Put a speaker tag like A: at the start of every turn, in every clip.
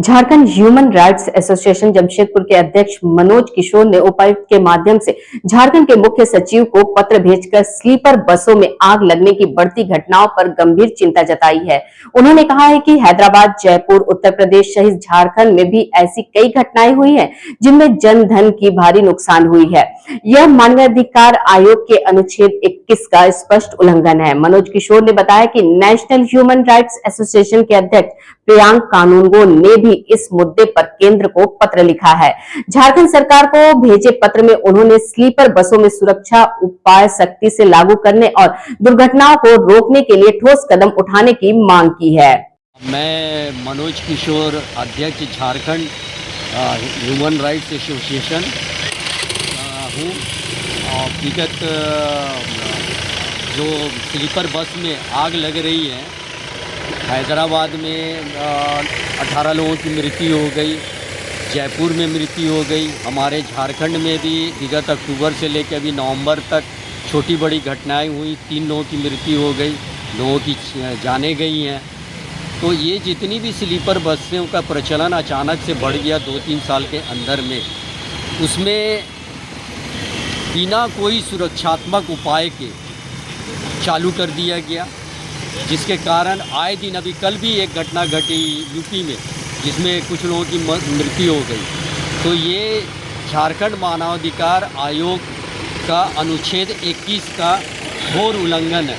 A: Jharkhand human rights association Jamshedpur के अध्यक्ष मनोज किशोर ने उपायुक्त के माध्यम से झारखंड के मुख्य सचिव को पत्र भेजकर स्लीपर बसों में आग लगने की बढ़ती घटनाओं पर गंभीर चिंता जताई है। उन्होंने कहा है कि हैदराबाद, जयपुर, उत्तर प्रदेश सहित झारखंड में भी ऐसी कई घटनाएं हुई हैं जिनमें जन धन की भारी नुकसान हुई है। यह मानवाधिकार आयोग के अनुच्छेद 21 का स्पष्ट उल्लंघन है। मनोज किशोर ने बताया कि नेशनल ह्यूमन राइट्स एसोसिएशन के अध्यक्ष प्रियांक कानूनगो ने भी इस मुद्दे पर केंद्र को पत्र लिखा है। झारखंड सरकार को भेजे पत्र में उन्होंने स्लीपर बसों में सुरक्षा उपाय सख्ती से लागू करने और दुर्घटनाओं को रोकने के लिए ठोस कदम उठाने की मांग की है।
B: मैं मनोज किशोर, अध्यक्ष झारखंड ह्यूमन राइट्स एसोसिएशन हूँ। विगत जो स्लीपर बस में आग लग रही है, हैदराबाद में 18 लोगों की मृत्यु हो गई, जयपुर में मृत्यु हो गई। हमारे झारखंड में भी विगत अक्टूबर से लेकर अभी नवंबर तक छोटी बड़ी घटनाएं हुई, 3 लोगों की मृत्यु हो गई, लोगों की जानें गई हैं। तो ये जितनी भी स्लीपर बसों का प्रचलन अचानक से बढ़ गया 2-3 साल के अंदर में, उसमें बिना कोई सुरक्षात्मक उपाय के चालू कर दिया गया, जिसके कारण आए दिन, अभी कल भी एक घटना घटी यूपी में जिसमें कुछ लोगों की मृत्यु हो गई। तो ये झारखंड मानवाधिकार आयोग का अनुच्छेद 21 का घोर उल्लंघन है।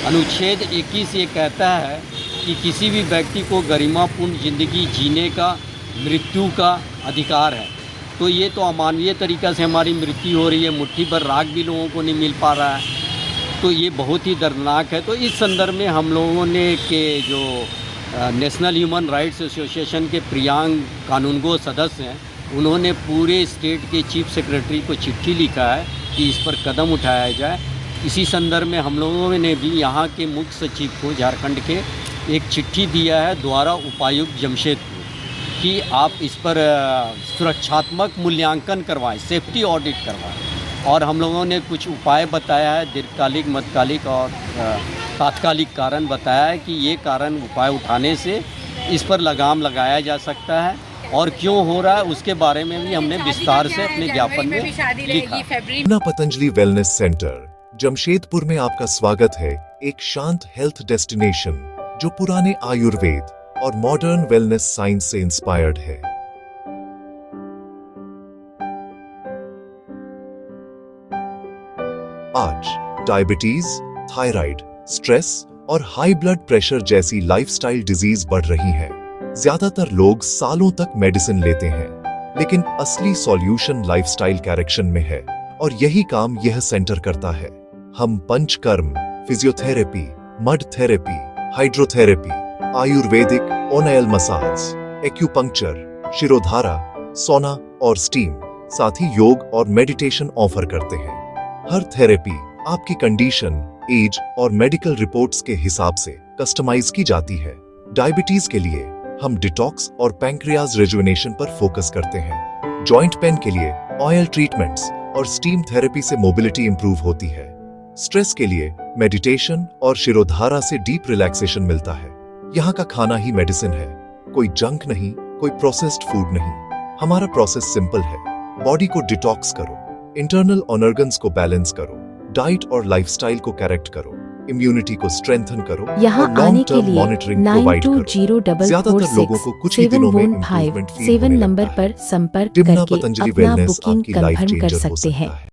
B: अनुच्छेद 21 ये कहता है कि किसी भी व्यक्ति को गरिमापूर्ण जिंदगी जीने का, मृत्यु का अधिकार है। तो ये तो अमानवीय तरीक़ा से हमारी मृत्यु हो रही है, मुट्ठी भर राख भी लोगों को नहीं मिल पा रहा है, तो ये बहुत ही दर्दनाक है। तो इस संदर्भ में हम लोगों ने के जो नेशनल ह्यूमन राइट्स एसोसिएशन के प्रियांक कानूनगो सदस्य हैं, उन्होंने पूरे स्टेट के चीफ सेक्रेटरी को चिट्ठी लिखा है कि इस पर कदम उठाया जाए। इसी संदर्भ में हम लोगों ने भी यहाँ के मुख्य सचिव को झारखंड के एक चिट्ठी दिया है द्वारा उपायुक्त जमशेदपुर कि आप इस पर सुरक्षात्मक मूल्यांकन करवाएं, सेफ्टी ऑडिट करवाएं। और हम लोगों ने कुछ उपाय बताया है, दीर्घकालिक, मध्यकालिक और तात्कालिक कारण बताया है कि ये कारण उपाय उठाने से इस पर लगाम लगाया जा सकता है, और क्यों हो रहा है उसके बारे में भी हमने विस्तार से अपने ज्ञापन में लिखा।
C: पतंजलि वेलनेस सेंटर जमशेदपुर में आपका स्वागत है। एक शांत हेल्थ डेस्टिनेशन जो पुराने आयुर्वेद और मॉडर्न वेलनेस साइंस से इंस्पायर्ड है। आज डायबिटीज, थायराइड, स्ट्रेस और हाई ब्लड प्रेशर जैसी लाइफस्टाइल डिजीज बढ़ रही हैं। ज्यादातर लोग सालों तक मेडिसिन लेते हैं, लेकिन असली सॉल्यूशन लाइफस्टाइल करेक्शन में है, और यही काम यह सेंटर करता है। हम panchakarma, physiotherapy, mud therapy, hydrotherapy, ayurvedic oil massage, acupuncture, Shirodhara, sauna और स्टीम, साथ ही योग और मेडिटेशन ऑफर करते हैं। हर थेरेपी आपकी कंडीशन, एज और मेडिकल रिपोर्ट्स के हिसाब से कस्टमाइज की जाती है। डायबिटीज के लिए हम डिटॉक्स और पैंक्रियाज रेजुविनेशन पर फोकस करते हैं। जॉइंट पेन के लिए ऑयल ट्रीटमेंट्स और स्टीम थेरेपी से मोबिलिटी इंप्रूव होती है। स्ट्रेस के लिए मेडिटेशन और शिरोधारा से डीप रिलैक्सेशन मिलता है। यहाँ का खाना ही मेडिसिन है, कोई जंक नहीं, कोई प्रोसेस्ड फूड नहीं। हमारा प्रोसेस सिंपल है। बॉडी को डिटॉक्स करो, इंटरनल ऑर्गन्स को बैलेंस करो, डाइट और लाइफस्टाइल को करेक्ट करो, इम्यूनिटी को स्ट्रेंथन करो,
D: यहाँ
C: और लॉन्ग टर्म मॉनिटरिंग प्रोवाइड करो। ज्यादातर लोगों को कुछ ही दिनों में इंप्रूवमेंट फील होने लगता है।
D: नंबर पर संपर्क
C: डिमना
D: करके
C: पतंजलि
D: अपना
C: वेलनेस
D: बुकिंग
C: आपकी लाइफ
D: कंफर्म कर
C: चेंजर हो
D: सकते
C: सकता
D: हैं।
C: है।